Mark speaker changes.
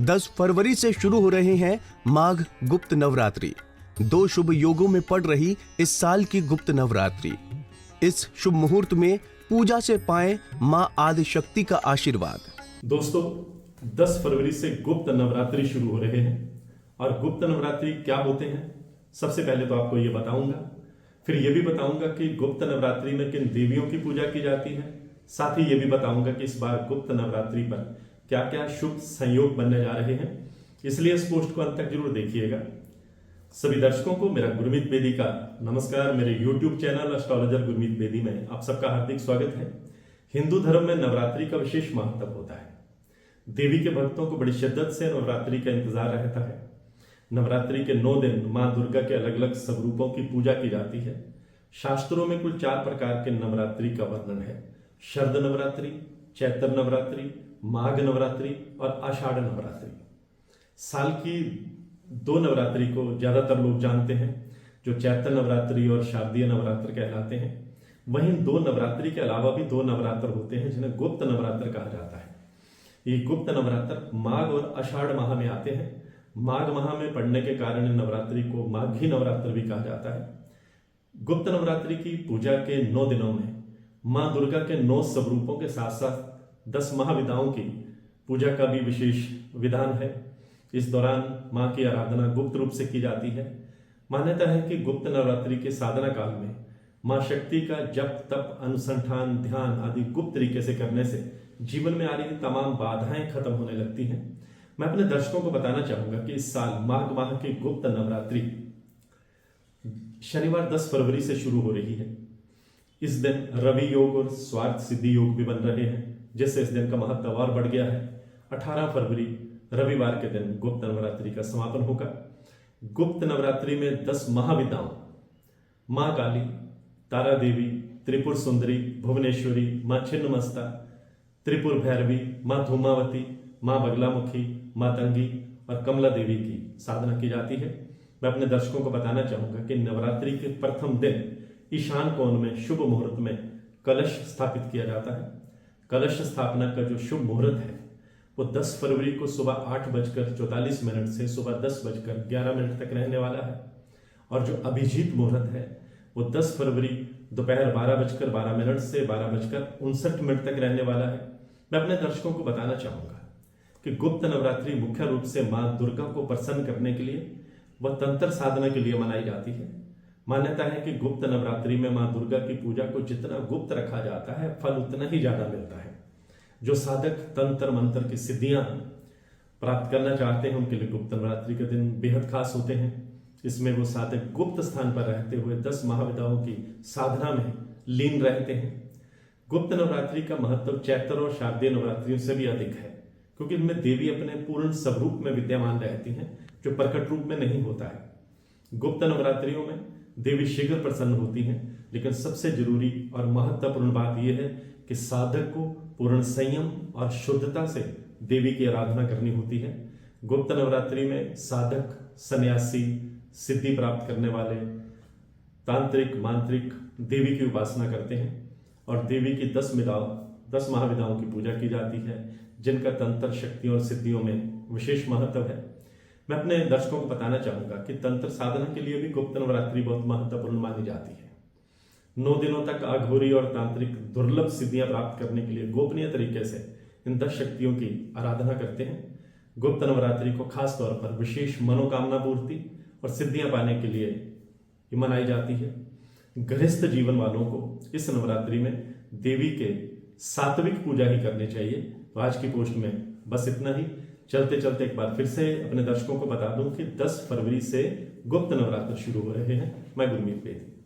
Speaker 1: 10 फरवरी से शुरू हो रहे हैं माघ गुप्त नवरात्रि। 2 शुभ योगों में पड़ रही इस साल की गुप्त नवरात्रि। इस शुभ मुहूर्त में पूजा से पाएं मां आदि शक्ति का आशीर्वाद।
Speaker 2: दोस्तों, 10 फरवरी से गुप्त नवरात्रि शुरू हो रहे हैं। और गुप्त नवरात्रि क्या होते हैं, सबसे पहले तो आपको ये बताऊंगा। फिर ये भी बताऊंगा कि गुप्त नवरात्रि में किन देवियों की पूजा की जाती है। साथ ही ये भी बताऊंगा कि इस बार गुप्त नवरात्रि पर क्या क्या शुभ संयोग बनने जा रहे हैं। इसलिए इस पोस्ट को अंत तक जरूर देखिएगा। सभी दर्शकों को मेरा गुरमीत बेदी का नमस्कार। मेरे YouTube channel astrologer Gurmeet Bedi में आप सबका हार्दिक स्वागत है। हिंदू धर्म में नवरात्रि का विशेष महत्व होता है। देवी के भक्तों को बड़ी शिद्दत से नवरात्रि का इंतजार रहता है। नवरात्रि के 9 दिन मां दुर्गा के अलग अलग स्वरूपों की पूजा की जाती है। शास्त्रों में कुल 4 प्रकार के नवरात्रि का वर्णन है: शरद नवरात्रि, चैत्र नवरात्रि, माघ नवरात्रि और आषाढ़ नवरात्रि। साल की 2 नवरात्रि को ज्यादातर लोग जानते हैं, जो चैत्र नवरात्रि और शारदीय नवरात्र कहलाते हैं। वहीं 2 नवरात्रि के अलावा भी 2 नवरात्र होते हैं जिन्हें गुप्त नवरात्र कहा जाता है। ये गुप्त नवरात्र माघ और आषाढ़ माह में आते हैं। माघ माह में पड़ने के कारण इन नवरात्रि को माघी नवरात्र भी कहा जाता है। गुप्त नवरात्रि की पूजा के 9 दिनों में मां दुर्गा के 9 स्वरूपों के साथ साथ 10 महाविदाओं की पूजा का भी विशेष विधान है। इस दौरान मां की आराधना गुप्त रूप से की जाती है। मान्यता है कि गुप्त नवरात्रि के साधना काल में मां शक्ति का जप, तप, अनुसंधान, ध्यान आदि गुप्त तरीके से करने से जीवन में आ रही तमाम बाधाएं खत्म होने लगती हैं। मैं अपने दर्शकों को बताना चाहूंगा कि इस साल माघ माह की गुप्त नवरात्रि शनिवार 10 फरवरी से शुरू हो रही है। इस दिन रवि योग और स्वार्थ सिद्धि योग भी बन रहे हैं, जिससे इस दिन का महत्व और बढ़ गया है। 18 फरवरी रविवार के दिन गुप्त नवरात्रि का समापन होगा। गुप्त नवरात्रि में 10 महाविदाओं मां काली, तारा देवी, त्रिपुर सुंदरी, भुवनेश्वरी, मां छिन्नमस्ता, त्रिपुर भैरवी, मां धूमावती, मां बगलामुखी, मां तंगी और कमला देवी की साधना की जाती है। मैं अपने दर्शकों को बताना चाहूंगा कि नवरात्रि के प्रथम दिन ईशान कोण में शुभ मुहूर्त में कलश स्थापित किया जाता है। कलश स्थापना का जो शुभ मुहूर्त है वो 10 फरवरी को सुबह 8:44 से सुबह 10:11 तक रहने वाला है। और जो अभिजीत मुहूर्त है वो 10 फरवरी दोपहर 12:12 से 12:59 तक रहने वाला है। मैं अपने दर्शकों को बताना चाहूंगा कि गुप्त नवरात्रि मुख्य रूप से मां दुर्गा को प्रसन्न करने के लिए व तंत्र साधना के लिए मनाई जाती है। मान्यता है कि गुप्त नवरात्रि में मां दुर्गा की पूजा को जितना गुप्त रखा जाता है, फल उतना ही ज्यादा मिलता है। जो साधक तंत्र मंत्र की सिद्धियां प्राप्त करना चाहते हैं उनके लिए गुप्त नवरात्रि के दिन बेहद खास होते हैं। इसमें वो साधक गुप्त स्थान पर रहते हुए 10 महाविदाओं की साधना में लीन रहते हैं। गुप्त नवरात्रि का महत्व चैत्र और शारदीय नवरात्रियों से भी अधिक है, क्योंकि इनमें देवी अपने पूर्ण स्वरूप में विद्यमान रहती हैं, जो प्रकट रूप में नहीं होता है। गुप्त नवरात्रियों में देवी शीघ्र प्रसन्न होती हैं, लेकिन सबसे जरूरी और महत्वपूर्ण बात यह है कि साधक को पूर्ण संयम और शुद्धता से देवी की आराधना करनी होती है। गुप्त नवरात्रि में साधक, सन्यासी, सिद्धि प्राप्त करने वाले, तांत्रिक, मांत्रिक देवी की उपासना करते हैं और देवी की 10 महाविदाओं की पूजा की जाती है, जिनका तंत्र शक्तियों और सिद्धियों में विशेष महत्व है। मैं अपने दर्शकों को बताना चाहूंगा कि तंत्र साधना के लिए भी गुप्त नवरात्रि बहुत महत्वपूर्ण मानी जाती है। 9 दिनों तक अघोरी और तांत्रिक दुर्लभ सिद्धियां प्राप्त करने के लिए गोपनीय तरीके से इन 10 शक्तियों की आराधना करते हैं। गुप्त नवरात्रि को खास तौर पर विशेष मनोकामना पूर्ति और सिद्धियां पाने के लिए मनाई जाती है। गृहस्थ जीवन वालों को इस नवरात्रि में देवी के सात्विक पूजा ही करनी चाहिए। तो आज की पोस्ट में बस इतना ही। चलते चलते एक बार फिर से अपने दर्शकों को बता दूं कि 10 फरवरी से गुप्त नवरात्र शुरू हो रहे हैं। मैं गुरमीत बेदी।